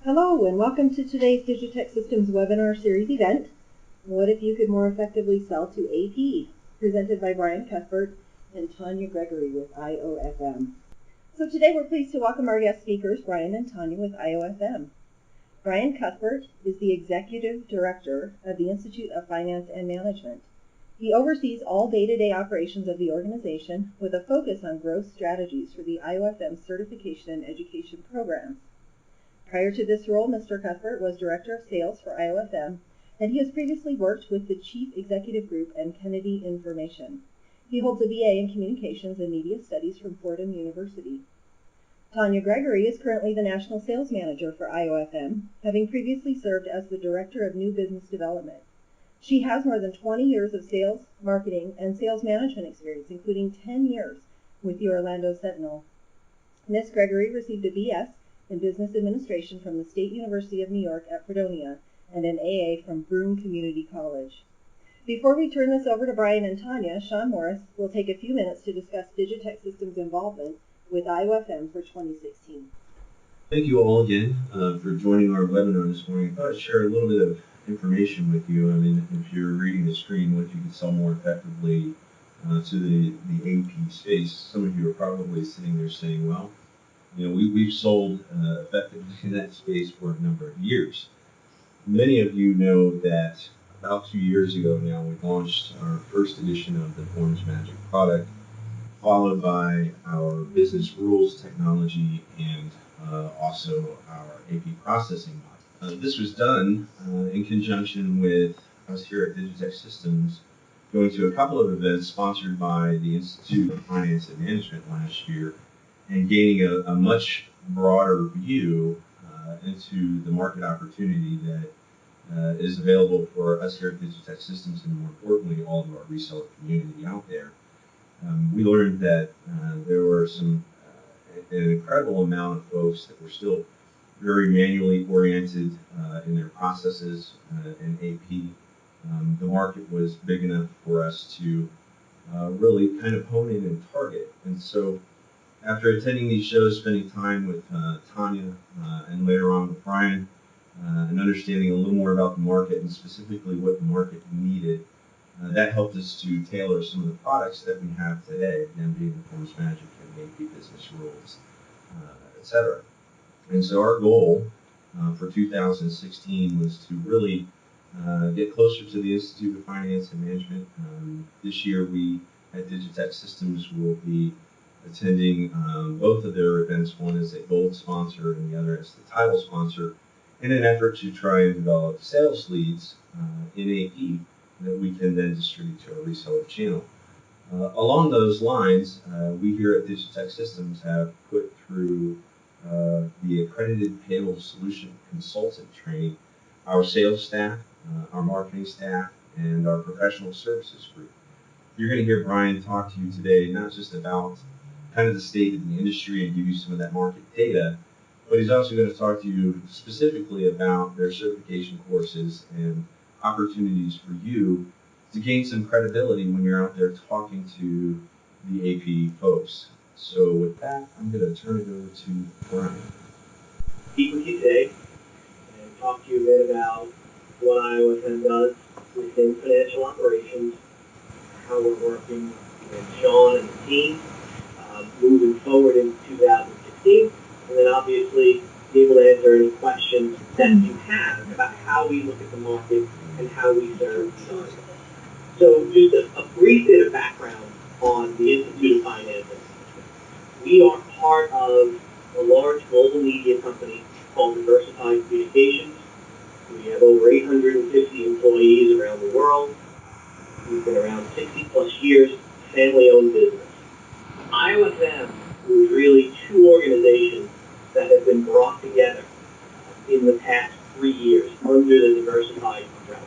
Hello and welcome to today's Digitech Systems webinar series event, What If You Could More Effectively Sell to AP, presented by Brian Cuthbert and Tanya Gregory with IOFM. So today we're pleased to welcome our guest speakers, Brian and Tanya with IOFM. Brian Cuthbert is the Executive Director of the Institute of Finance and Management. He oversees all day-to-day operations of the organization with a focus on growth strategies for the IOFM certification and education programs. Prior to this role, Mr. Cuthbert was Director of Sales for IOFM, and he has previously worked with the Chief Executive Group and Kennedy Information. He holds a BA in Communications and Media Studies from Fordham University. Tanya Gregory is currently the National Sales Manager for IOFM, having previously served as the Director of New Business Development. She has more than 20 years of sales, marketing, and sales management experience, including 10 years with the Orlando Sentinel. Ms. Gregory received a BS in Business Administration from the State University of New York at Fredonia and an AA from Broome Community College. Before we turn this over to Brian and Tanya, Sean Morris will take a few minutes to discuss Digitech Systems' involvement with IOFM for 2016. Thank you all again for joining our webinar this morning. I thought I'd share a little bit of information with you. I mean, if you're reading the screen, what you can sell more effectively to the AP space. Some of you are probably sitting there saying, well, you know, we've sold effectively in that space for a number of years. Many of you know that about 2 years ago now, we launched our first edition of the Forms Magic product, followed by our business rules technology and also our AP processing module. This was done in conjunction with us here at Digitech Systems going to a couple of events sponsored by the Institute of Finance and Management last year, and gaining a much broader view into the market opportunity that is available for us here at Digitech Systems, and more importantly, all of our reseller community out there. We learned that there were an incredible amount of folks that were still very manually oriented in their processes in AP. The market was big enough for us to really kind of hone in and target. And so after attending these shows, spending time with Tanya and later on with Brian, and understanding a little more about the market and specifically what the market needed, that helped us to tailor some of the products that we have today, again being the Forms Magic and AP Business Rules, etc. And so our goal for 2016 was to really get closer to the Institute of Finance and Management. This year we at Digitech Systems will be attending both of their events. One is a gold sponsor and the other is the title sponsor, in an effort to try and develop sales leads in AP that we can then distribute to our reseller channel. Along those lines, we here at Digitech Systems have put through the Accredited Payable Solution Consultant training our sales staff, our marketing staff, and our professional services group. You're going to hear Brian talk to you today not just about kind of the state of the industry and give you some of that market data, but he's also going to talk to you specifically about their certification courses and opportunities for you to gain some credibility when you're out there talking to the AP folks. So with that, I'm going to turn it over to Brian. Speak with you today and talk to you a bit about what IOFM does within financial operations, how we're working with Sean and the team moving forward in 2016, and then obviously be able to answer any questions that you have about how we look at the market and how we serve the audience. So just a brief bit of background on the Institute of Finance. We are part of a large global media company called Diversified Communications. We have over 850 employees around the world. We've been around 60 plus years, family-owned business. IOFM was really two organizations that have been brought together in the past 3 years under the Diversified umbrella.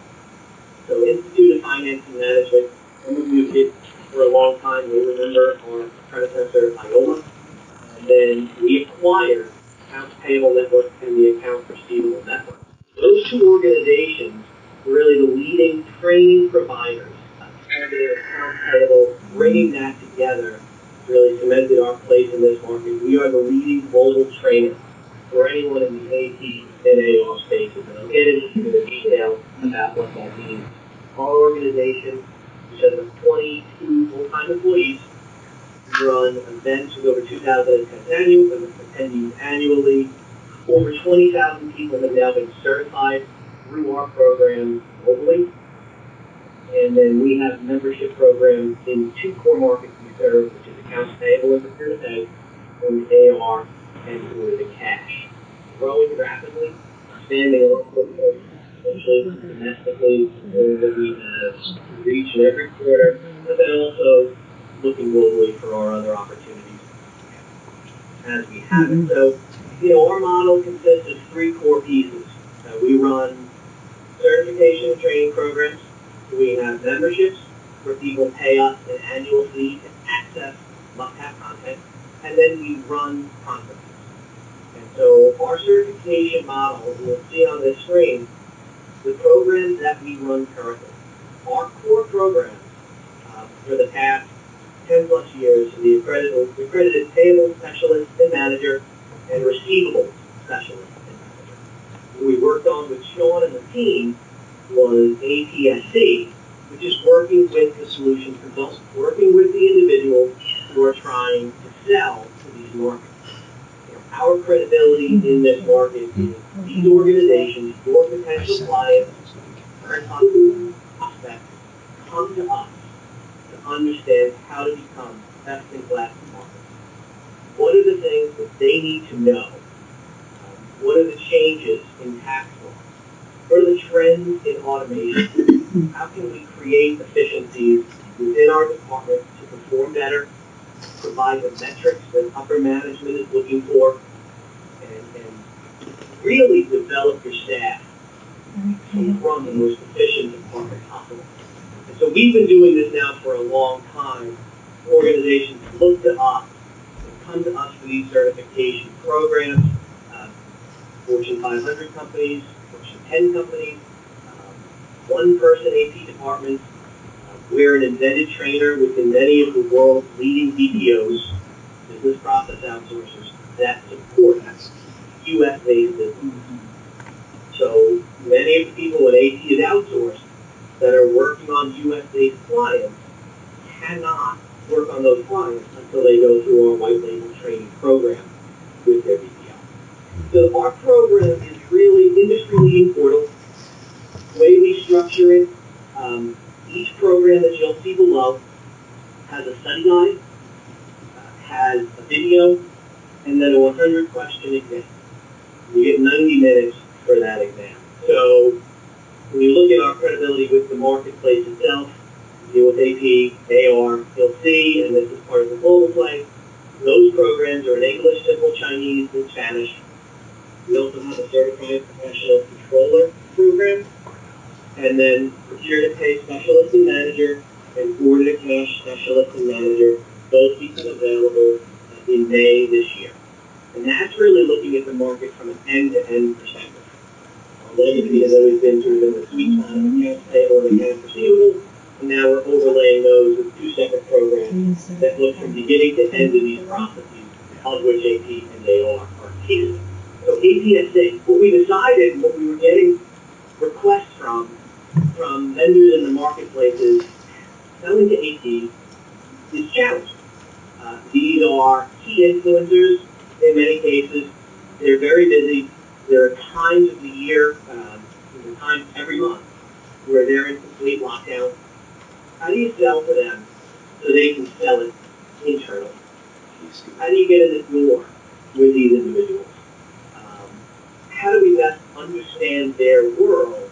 So Institute of Finance and Management, some of you did for a long time, we remember our predecessor, IOMA, and then we acquired Accounts Payable Network and the Accounts Receivable Network. Those two organizations were really the leading training providers under Accounts Payable. Bringing that together really cemented our place in this market. We are the leading global trainer for anyone in the AP and AR spaces, and I'll get into the detail about what that means. Our organization, which has 22 full-time employees, run events with over 2,000 attendees annually. Over 20,000 people have now been certified through our program globally. And then we have membership programs in 2 core markets we serve, which is Accounts Payable and Procure to Pay, and AR, and order to cash. Growing rapidly, expanding our footprint, especially domestically, that we have reach in every quarter, but then also looking globally for our other opportunities as we have it. So, our model consists of 3 core pieces. We run certification and training programs. We have memberships where people pay us an annual fee to access must-have content, and then we run conferences. And so our certification model, you'll see on this screen, the programs that we run currently. Our core programs for the past 10 plus years, the accredited payable specialist and manager and receivable specialist and manager. What we worked on with Sean and the team was APSC, which is working with the solution consultants, working with the individuals who are trying to sell to these markets. Our credibility in this market is these organizations, your potential clients, current prospects, come to us to understand how to become best-in-class in the market. What are the things that they need to know? What are the changes in tax law? What are the trends in automation? How can we create efficiencies within our department to perform better, provide the metrics that upper management is looking for, and really develop your staff to run the most efficient department possible. And so we've been doing this now for a long time. Organizations look to us and come to us for these certification programs. Fortune 500 companies, Fortune 10 companies, one-person AP departments. We're an embedded trainer within many of the world's leading BPOs, business process outsourcers, that support U.S.-based businesses. So many of the people when AP is outsourced that are working on U.S.-based clients cannot work on those clients until they go through our white label training program with their BPO. So our program is really industry-leading portal. The way we structure it, each program that you'll see below has a study guide, has a video, and then a 100-question exam. You get 90 minutes for that exam. So when you look at our credibility with the marketplace itself, you deal with AP, AR, you'll see, and this is part of the global play, those programs are in English, simple Chinese, and Spanish. We also have a certified professional controller program, and then procure to pay specialist and manager, and order to cash specialist and manager, both become available in May this year. And that's really looking at the market from an end-to-end perspective. Our legacy has always been sort of in the sweet spot of accounts payable and accounts receivable, and now we're overlaying those with 2 separate programs that look from beginning to end of these processes, of which AP and AR are pieces. So APSC, what we decided, what we were getting requests from vendors in the marketplace is selling to AP is challenging. These are key influencers in many cases. They're very busy. There are times of the year, times every month, where they're in complete lockdown. How do you sell to them so they can sell it internally? How do you get in the door with these individuals? How do we best understand their world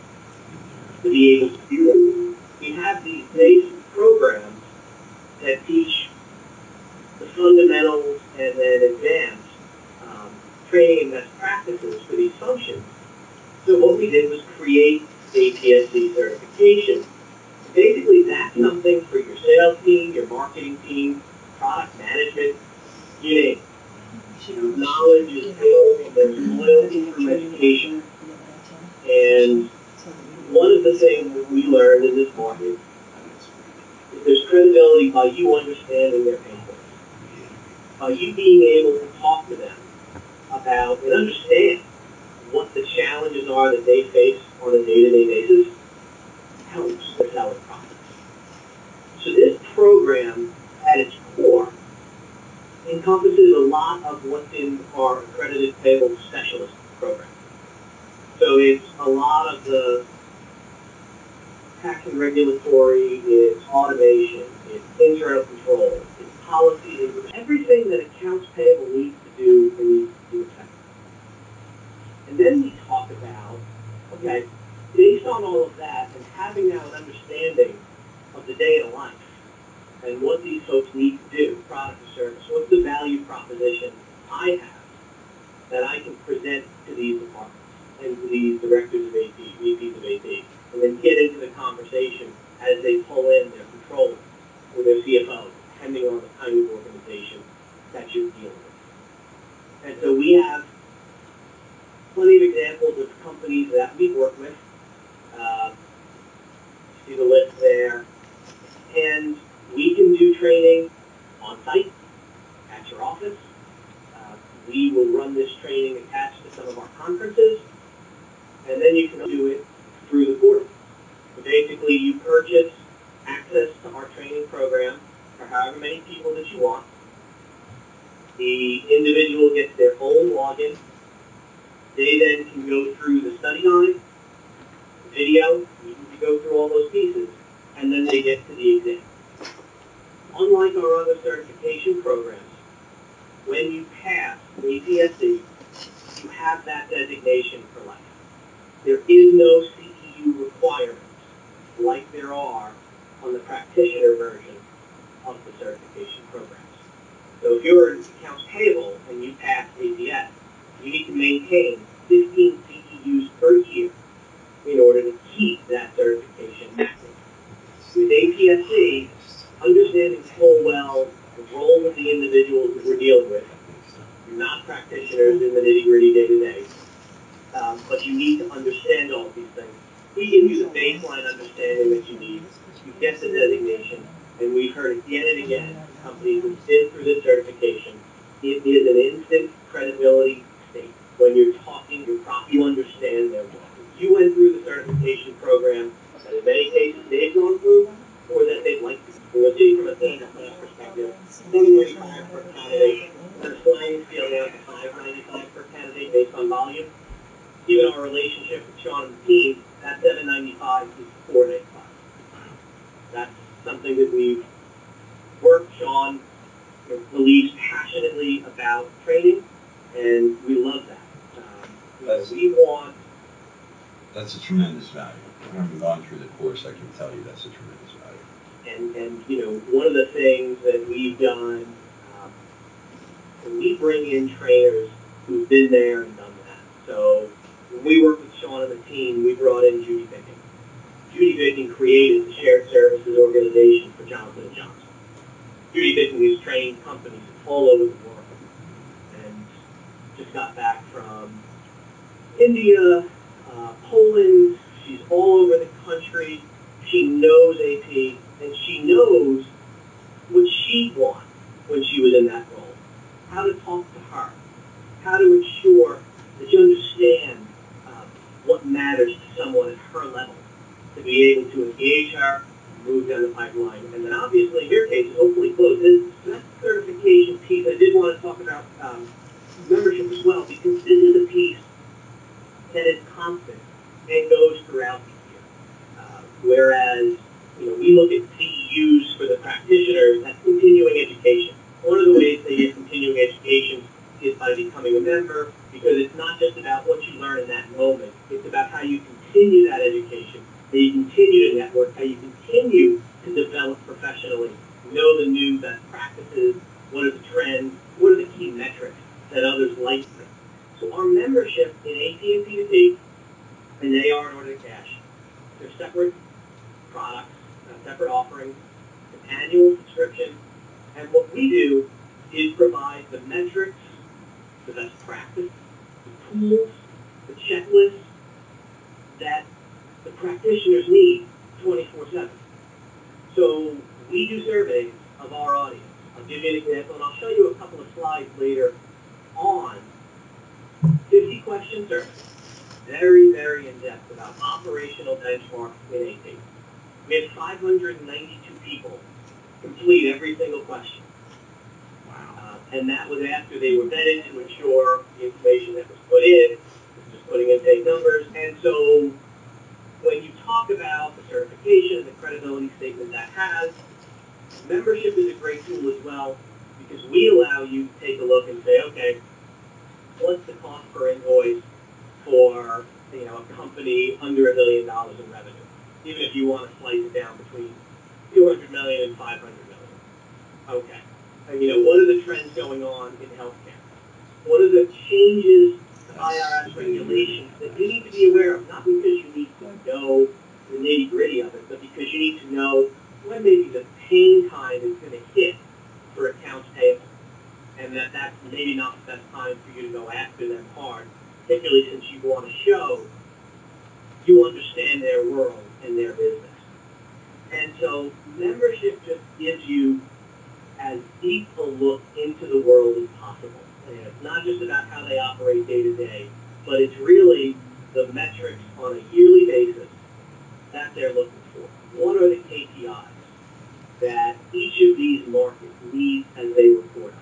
to be able to do it? We have these basic programs that teach the fundamentals and then advance training and best practices for these functions. So what we did was create APSC certification. Basically, that's something for your sales team, your marketing team, product management, you name it. Knowledge is power, there's loyalty through education. And one of the things that we learned in this market is there's credibility by you understanding their pain points, by you being able to talk to them about and understand what the challenges are that they face on a day-to-day basis helps the selling process. So this program, at its core, encompasses a lot of what's in our accredited payable specialist program. So it's a lot of the tax and regulatory, it's automation, it's internal control, it's policy, everything that accounts payable needs to do and needs to do effectively. And then we talk about, okay, based on all of that and having now an understanding of the day in a life and what these folks need to do, product or service, what's the value proposition I have that I can present to these departments and to these directors of AP, VPs of AP, and then get into the conversation as they pull in their controller or their CFO, depending on the kind of organization that you're dealing with. And so we have plenty of examples of companies that we work with. See the list there. And we can do training on site, at your office. We will run this training attached to some of our conferences. And then you can do it through the portal. So basically, you purchase access to our training program for however many people that you want. The individual gets their own login. They then can go through the study guide, the video, you can go through all those pieces, and then they get to the exam. Unlike our other certification programs, when you pass APSC, you have that designation for life. There is no CEU requirement like there are on the practitioner version of the certification programs. So if you're in accounts payable and you pass APS, you need to maintain 15 CEUs per year in order to keep that certification active. With APSC, understanding full well the role of the individuals that we're dealing with, you're not practitioners in the nitty-gritty day-to-day, but you need to understand all of these things. We give you the baseline understanding that you need. You get the designation, and we've heard again and again from companies who've been through this certification, it is an instant credibility state. When you're talking, you understand their work. You went through the certification program that in many cases they've gone through, or that they'd like to. We'll see from a standard cost perspective, $7.95 per candidate, the sliding scale down to $5.95 per candidate based on volume. Given our relationship with Sean and the team, that $7.95 is $4.95. That's something that we've worked. Sean believes passionately about training, and we love that. That's a tremendous value. Having gone through the course, I can tell you that's a tremendous value. And one of the things that we've done, when we bring in trainers who've been there and done that. So when we work with Sean and the team, we brought in Judy Bicking. Judy Bicking created the shared services organization for Johnson & Johnson. Judy Bicking has trained companies all over the world and just got back from India, Poland. She's all over the country. She knows AP, and she knows what she wants when she was in that role. How to talk to her. How to ensure that you understand what matters to someone at her level. To be able to engage her, move down the pipeline, and then obviously in your case, hopefully close this. So that's the certification piece. I did want to talk about membership as well, because this is a piece that is constant and goes throughout the year. Whereas, we look at CEUs for the practitioners, that's continuing education. One of the ways they get continuing education is by becoming a member, because it's not just about what you learn in that moment. It's about how you continue that education, how you continue to network, how you continue to develop professionally, know the new best practices, what are the trends, what are the key metrics that others like. So our membership in AP and P2P, and they are in order to cash, they're separate products, separate offerings, an annual subscription, and what we do is provide the metrics, the best practice, the tools, the checklists that the practitioners need 24/7. So we do surveys of our audience. I'll give you an example, and I'll show you a couple of slides later on 20-question survey, very, very in-depth about operational benchmarks in AP. We had 592 people complete every single question. Wow. And that was after they were vetted to ensure the information that was put in, just putting in fake numbers. And so when you talk about the certification, the credibility statement that has, membership is a great tool as well, because we allow you to take a look and say, okay, what's the cost per invoice for a company under $1 million in revenue? Even if you want to slice it down between 200 million and 500 million. Okay. And what are the trends going on in healthcare? What are the changes to IRS regulations that you need to be aware of? Not because you need to know the nitty-gritty of it, but because you need to know when maybe the pain time is going to hit for accounts payable, and that's maybe not the best time for you to go after them hard, particularly since you want to show you understand their world and their business. And so membership just gives you as deep a look into the world as possible. And it's not just about how they operate day to day, but it's really the metrics on a yearly basis that they're looking for. What are the KPIs that each of these markets need as they report on?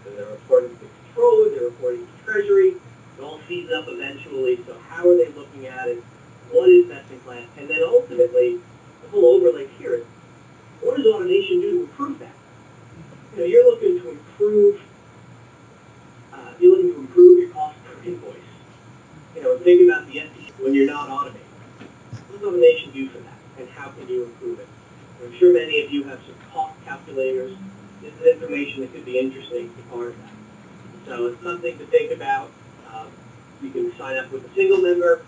So they're reporting to the controller, they're reporting to Treasury, it all feeds up eventually, so how are they looking at it? What is best in class? And then ultimately, the whole overlay here is, what does automation do to improve that? You're looking to improve your cost per invoice. Think about the SE when you're not automating. What does automation do for that? And how can you improve it? I'm sure many of you have some cost calculators. This is information that could be interesting to be part of that. So it's something to think about. You can sign up with a single member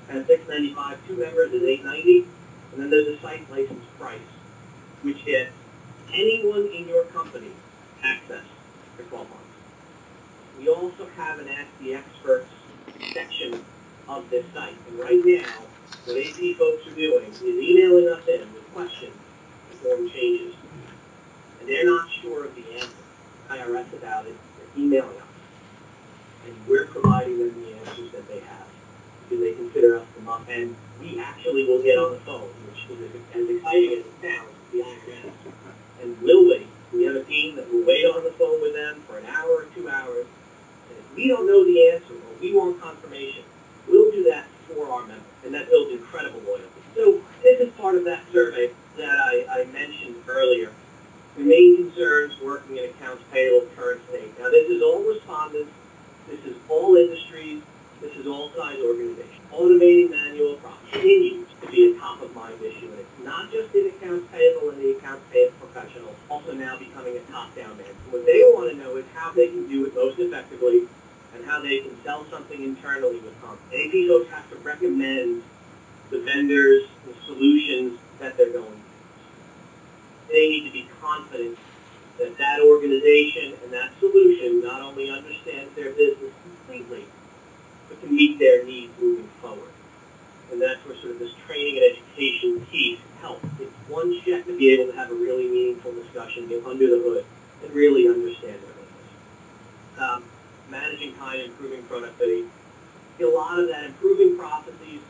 at $6.95, 2 members is $8.90, and then there's a site license price, which gets anyone in your company access for 12 months. We also have an Ask the Experts section of this site, and right now, what AP folks are doing is emailing us in with questions to form changes, and they're not sure of the answer. IRS about it, they're emailing us, and we're providing them the answers that they have, because they consider us the month, and we actually will get on the phone, which is as exciting as it sounds, the IRS, and we'll wait. We have a team that will wait on the phone with them for an hour or 2 hours, and if we don't know the answer or we want confirmation, we'll do that for our members, and that builds incredible loyalty. So this is part of that survey that I mentioned earlier. The main concerns working in accounts payable current state. Now this is all respondents, this is all industries, this is all size organizations. Automating manual process continues to be a top of mind issue, and it's not just in accounts payable and the accounts payable professionals, also now becoming a top-down man. What they want to know is how they can do it most effectively and how they can sell something internally with confidence. AP folks have to recommend the vendors, the solutions that they're going to use. They need to be confident that that organization and that solution not only understands their business completely, but can meet their needs moving forward. And that's where sort of this training and education piece helps. It's one check to be able to have a really meaningful discussion, get under the hood, and really understand their business. Managing time, improving productivity. A lot of that, improving processes,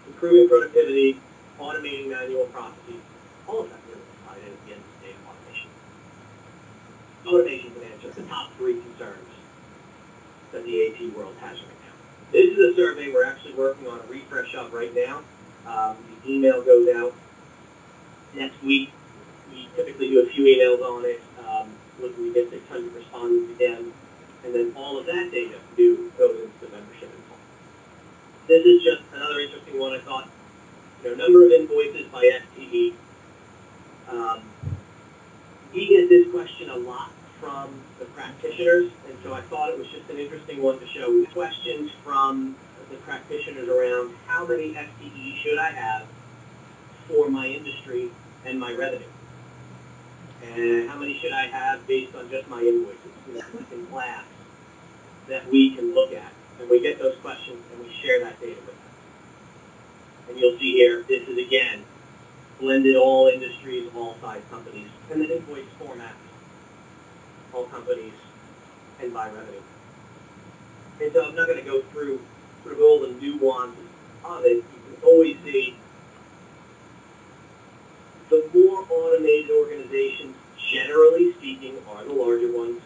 improving productivity, automating manual processes, all of that really is tied in at the end of the day of automation. Automation can answer the top 3 concerns that the AP world has right now. This is a survey we're actually working on a refresh of right now. The email goes out next week. We typically do a few emails on it, looking to get 600 respondents again, and then all of that data new goes into the membership info. This is just another interesting one I thought. Number of invoices by FTE. We get this question a lot from the practitioners, and so I thought it was just an interesting one to show. Questions from the practitioners around how many FTE should I have for my industry and my revenue? And how many should I have based on just my invoices? That's in class that we can look at. And we get those questions and we share that data with them. And you'll see here, this is again, blended all industries, all size companies, and the invoice formats, all companies, and by revenue. And so I'm not going to go through sort of all the nuances of it. You can always see the more automated organizations, generally speaking, are the larger ones.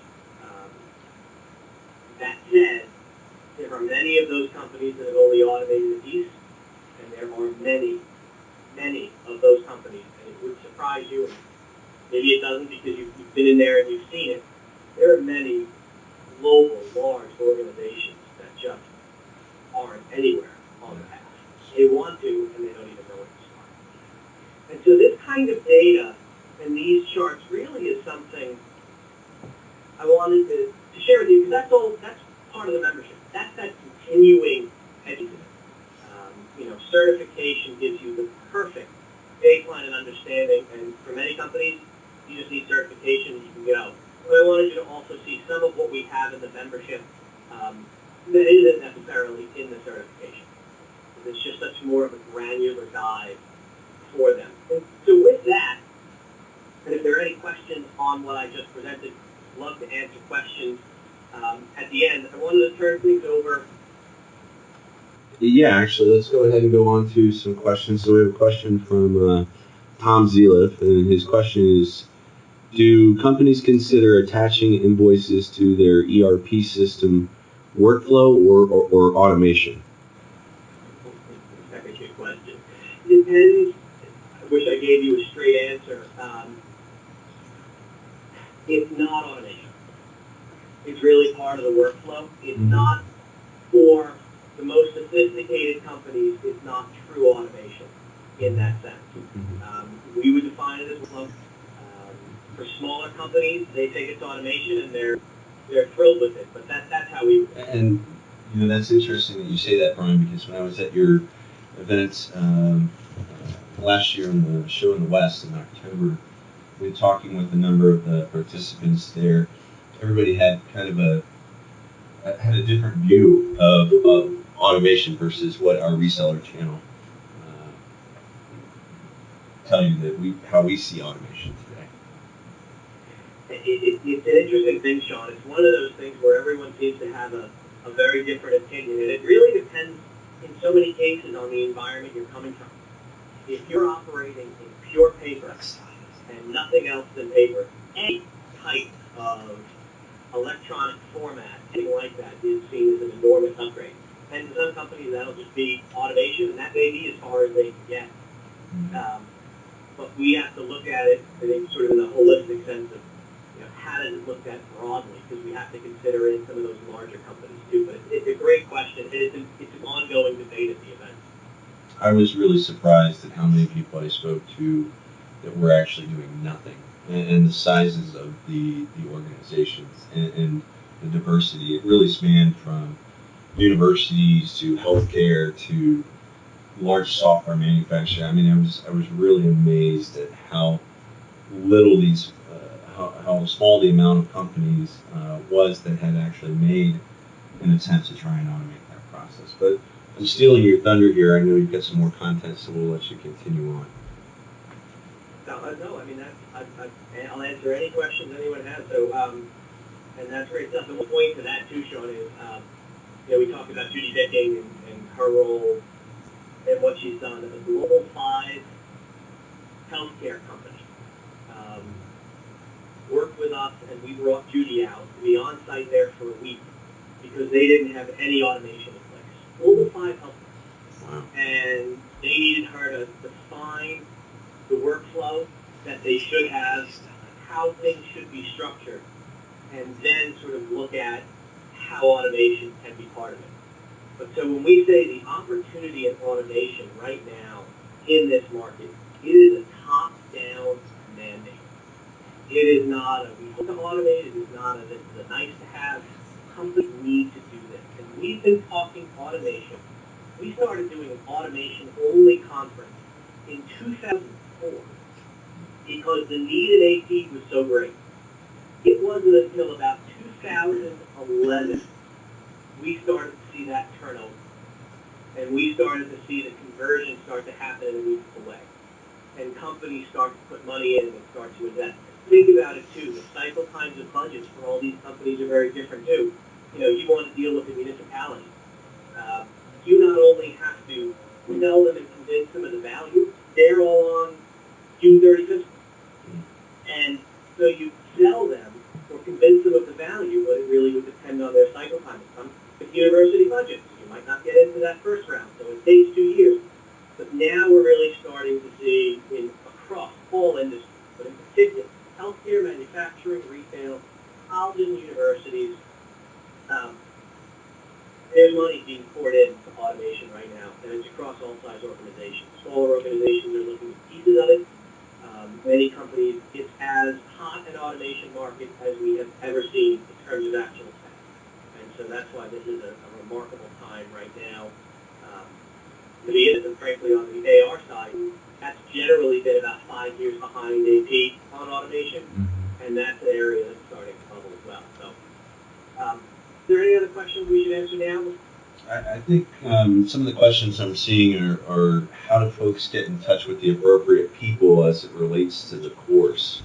That said, there are many of those companies that have only automated a piece, and there are many, many of those companies, and it would surprise you, and maybe it doesn't because you've been in there and you've seen it. There are many global, large organizations that just aren't anywhere on the path. They want to, and they don't even know where to start. And so this kind of data and these charts really is something I wanted to share with you, because that's part of the membership. That's that continuing education. Certification gives you the perfect baseline and understanding, and for many companies, you just need certification and you can go. But I wanted you to also see some of what we have in the membership that isn't necessarily in the certification. It's just such more of a granular dive for them. And so with that, and if there are any questions on what I just presented, I'd love to answer questions at the end. I wanted to turn things over. Yeah, actually, let's go ahead and go on to some questions. So we have a question from Tom Zeliff, and his question is, do companies consider attaching invoices to their ERP system workflow or automation? That's a good question. It depends. I wish I gave you a straight answer. It's not automation. It's really part of the workflow. It's not for the most sophisticated companies. It's not true automation in that sense. We would define it as workflow. For smaller companies, they think it's automation and they're thrilled with it. But that's how we. And that's interesting that you say that, Brian, because when I was at your events last year in the show in the West in October, we were talking with a number of the participants there. Everybody had kind of a different view of automation versus what our reseller channel tell you that how we see automation today. It's an interesting thing, Sean. It's one of those things where everyone seems to have a very different opinion, and it really depends in so many cases on the environment you're coming from. If you're operating in pure paper and nothing else than paper, any type of electronic format, anything like that, is seen as an enormous upgrade. And to some companies, that'll just be automation, and that may be as far as they can get. But we have to look at it, I think, sort of in a holistic sense of, how does it look at broadly? Because we have to consider in some of those larger companies too. But it's a great question, and it's an ongoing debate at the event. I was really surprised at how many people I spoke to that were actually doing nothing, and the sizes of the organizations and the diversity. It really spanned from universities to healthcare to large software manufacturing. I mean, I was really amazed at how little these, how small the amount of companies was that had actually made an attempt to try and automate that process. But I'm stealing your thunder here. I know you've got some more content, so we'll let you continue on. No, I mean, I'll answer any questions anyone has. So, and that's great stuff. And we'll point to that too, Sean, is, we talked about Judy Dicking and her role and what she's done. A Global 5 healthcare company worked with us, and we brought Judy out to be on site there for a week because they didn't have any automation in place. Global 5 healthcare. Wow. And they needed her to define the workflow that they should have, how things should be structured, and then sort of look at how automation can be part of it. But so when we say the opportunity in automation right now in this market, it is a top-down mandate. It is not a we hope to automate, it is not a this is a nice to have. Companies need to do this. And we've been talking automation. We started doing an automation-only conference in 2004 because the need in AP was so great. It wasn't until about 2011 we started to see that turnover. And we started to see the conversion start to happen in a meaningful way. And companies start to put money in and start to invest. Think about it too. The cycle times of budgets for all these companies are very different too. you want to deal with the municipality. You not only have to sell them and convince them of the value, they're all on June 30th. And so you sell them or convince them of the value, but it really would depend on their cycle time. Some with university budgets, you might not get into that first round, so it takes 2 years. But now we're really starting to see across all industries, but in particular, healthcare, manufacturing, retail, colleges and universities, there's money being poured into automation right now, and it's across all size organizations. Smaller organizations are looking at pieces of it. Many companies, it's as hot an automation market as we have ever seen in terms of actual spend. And so that's why this is a remarkable time right now to be in it. And frankly, on the AR side, that's generally been about 5 years behind AP on automation, and that's an area that's starting to bubble as well. So, is there any other questions we should answer now? I think some of the questions I'm seeing are how do folks get in touch with the appropriate people as it relates to the course?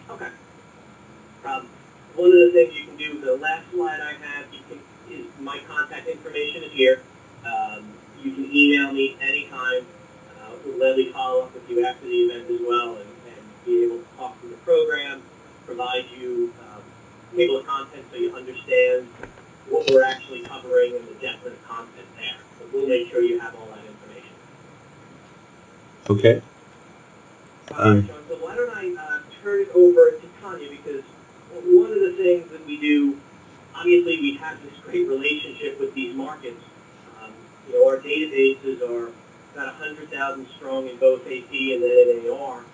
Okay. One of the things you can do, the last slide I have, is my contact information is here. You can email me anytime. We'll gladly follow up with you after the event as well and be able to talk through the program, provide you table of content so you understand what we're actually covering and the depth of the content there. So we'll make sure you have all that information. Okay. All right, John, so why don't I turn it over to Tanya, because one of the things that we do, obviously we have this great relationship with these markets. Our databases are about 100,000 strong in both AP and then in AR.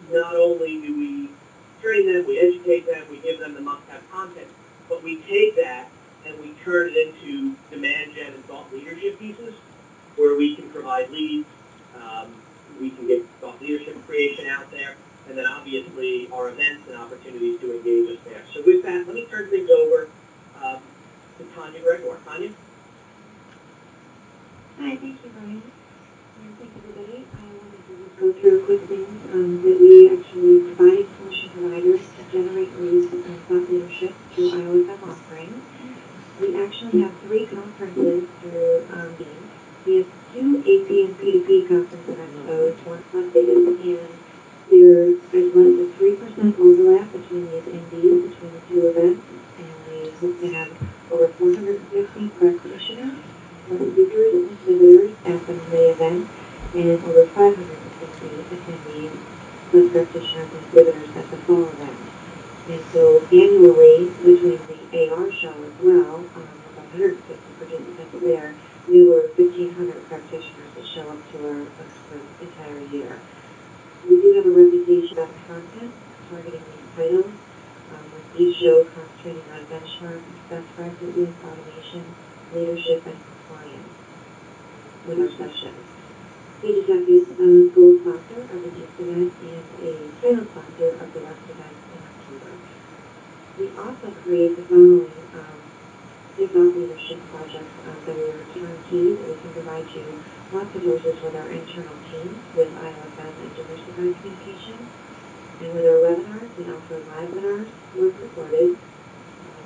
Not only do we train them, we educate them, we give them the must-have content, but we take that and we turn it into demand gen and thought leadership pieces where we can provide leads, we can get thought leadership creation out there, and then obviously our events and opportunities to engage us there. So with that, let me turn things over to Tanya Gregor. Tanya? Hi, thank you, Brian. And thanks, everybody. I wanted to just go through a quick thing that we actually provide solution providers to generate leads and thought leadership through IOFM offerings. We actually have 3 conferences through WEBIN. We have 2 AP and P2P conference events, so it's one Las Vegas, and there's as less as 3% overlap between the attendees between the 2 events, and we hope to have over 450 practitioners, speakers and visitors at the May event, and over 550 attendees, plus practitioners and visitors at the fall event. And so annually, between the AR show as well, with 150 participants there, we have over 1,500 practitioners that show up to our events for the entire year. We do have a reputation of content targeting these titles, with each show concentrating on benchmarks, best practices, automation, leadership, and compliance with our sessions. Digitech is a gold sponsor of the East event and a silent sponsor of the West event in October. We also create the following thought leadership projects that are turnkey, that we can provide you lots of resources with our internal teams with IOFM and diversified communication. And with our webinars, we offer live webinars, work recorded.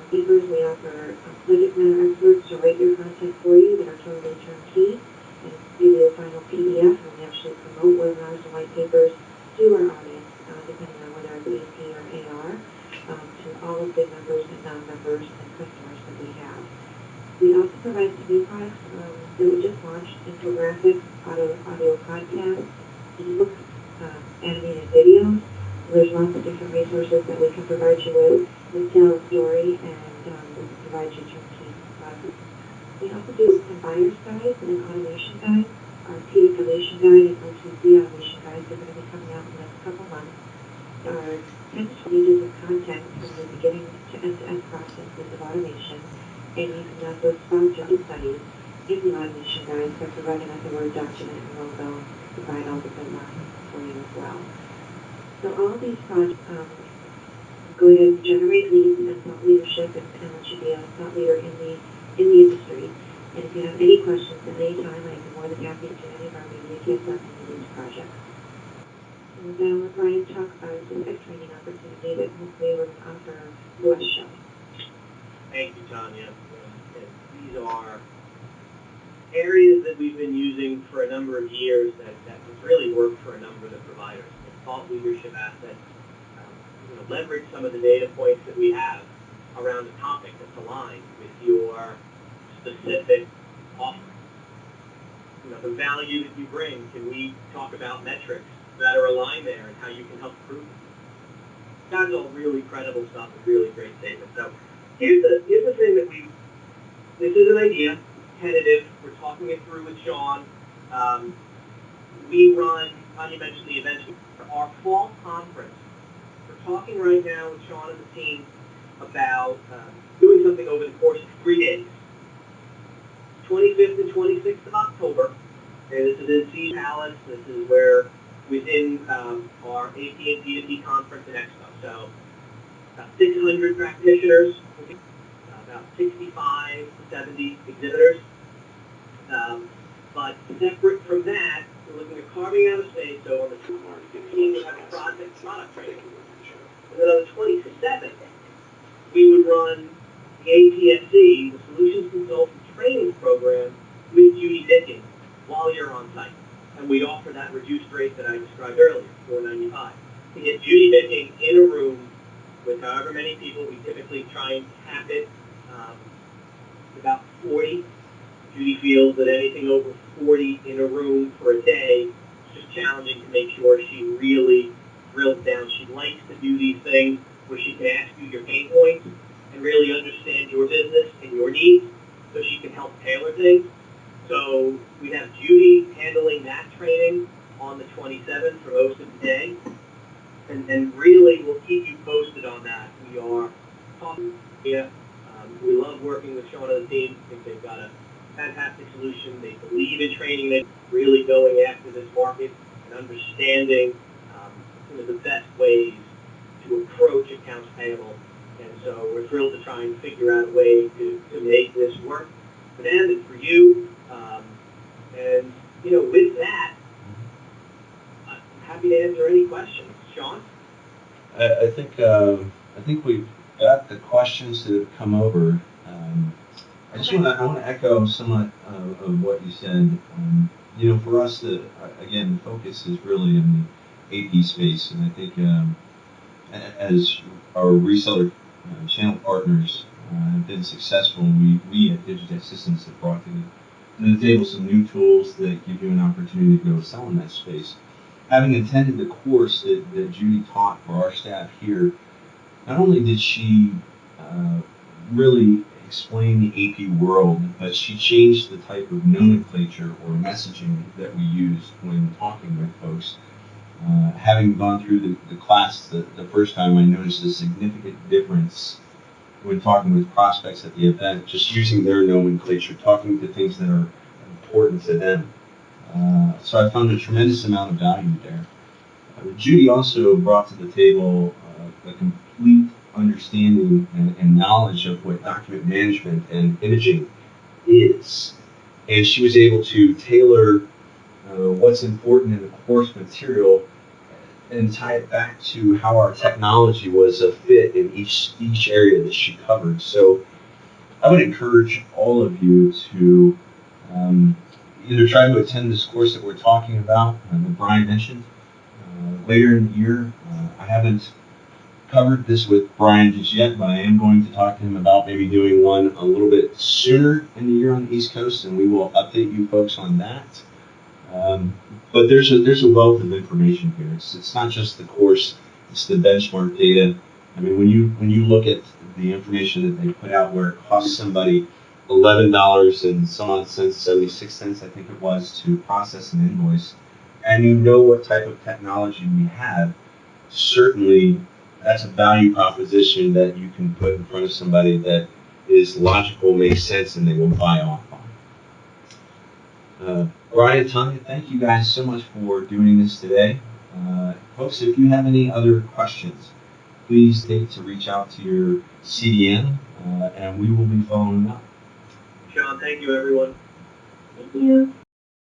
Speakers, we offer subject matter experts to write your content for you that are totally turnkey and give you a final PDF, and we actually promote webinars and white papers to our audience, depending on whether it's AP or AR, to all of the members and non-members and customers that we have. We also provide some new products that we just launched: infographics, audio podcasts, ebooks, animated videos. There's lots of different resources that we can provide you with. We tell a story and we can provide you turnkey products. We also do some buyer's guides and automation guides. Our P automation guide and OTC automation guides are going to be coming out in the next couple months. There are 10 pages of content from the beginning to end-to-end processes of automation, and you can also sponsor studies in the automation guides by providing us a Word document and logo and provide all the good lessons for you as well. So all of these projects go ahead and generate leads and thought leadership and let you be a thought leader in the industry. And if you have any questions at any time, I'd be more than happy to do any of our media kits on any of these projects. and then I'll let Brian talk about a specific training opportunity that hopefully we're going to offer to us, Sean. Thank you, Tanya. And these are areas that we've been using for a number of years that has really worked for a number of the providers. The thought leadership assets, leverage some of the data points that we have around a topic that's aligned with your specific offering. The value that you bring, can we talk about metrics that are aligned there and how you can help improve them? That's all really credible stuff and really great statements. So here's the thing that this is an idea, tentative, we're talking it through with Sean. We run, Tanya mentioned the events, our fall conference. We're talking right now with Sean and the team about doing something over the course of 3 days. 25th and 26th of October. And this is in Sea Palace. This is where within our AP and D&D conference and expo. So about 600 practitioners, about 65 to 70 exhibitors. But separate from that, we're looking at carving out a space. So on the 15th, we have a product training. And then on the 27th, we would run the APSC, the Solutions Consultant Training Program, with Judy Dicking while you're on site. And we offer that reduced rate that I described earlier, $495. To get Judy Dicking in a room with however many people, we typically try and cap it about 40. Judy feels that anything over 40 in a room for a day is just challenging to make sure she really drills down. She likes to do these things where she can ask you your pain points and really understand your business and your needs so she can help tailor things. So we have Judy handling that training on the 27th for most of the day. And really, we'll keep you posted on that. We are talking here. We love working with Sean and the team. I think they've got a fantastic solution. They believe in training. They're really going after this market and understanding the best ways to approach accounts payable. And so we're thrilled to try and figure out a way to make this work for them and for you. And with that, I'm happy to answer any questions. Sean? I think we've got the questions that have come over. I want to echo somewhat of what you said. For us, the focus is really in the AP space, and I think as our reseller channel partners have been successful, we at Digitech Systems have brought to the table some new tools that give you an opportunity to go sell in that space. Having attended the course that Judy taught for our staff here, not only did she really explain the AP world, but she changed the type of nomenclature or messaging that we use when talking with folks. Having gone through the class the first time, I noticed a significant difference when talking with prospects at the event, just using their nomenclature, talking to things that are important to them. So I found a tremendous amount of value there. Judy also brought to the table a complete understanding and knowledge of what document management and imaging is. And she was able to tailor what's important in the course material and tie it back to how our technology was a fit in each area that she covered. So I would encourage all of you to either try to attend this course that we're talking about, that Brian mentioned, later in the year. I haven't covered this with Brian just yet, but I am going to talk to him about maybe doing one a little bit sooner in the year on the East Coast, and we will update you folks on that. But there's a wealth of information here. It's not just the course; it's the benchmark data. I mean, when you look at the information that they put out, where it costs somebody $11 and some odd cents, 76 cents, I think it was, to process an invoice, and you know what type of technology we have, certainly that's a value proposition that you can put in front of somebody that is logical, makes sense, and they will buy off on. Brian, Tanya, thank you guys so much for doing this today. Folks, if you have any other questions, please take to reach out to your CDM, and we will be following up. Sean, thank you, everyone. Thank you.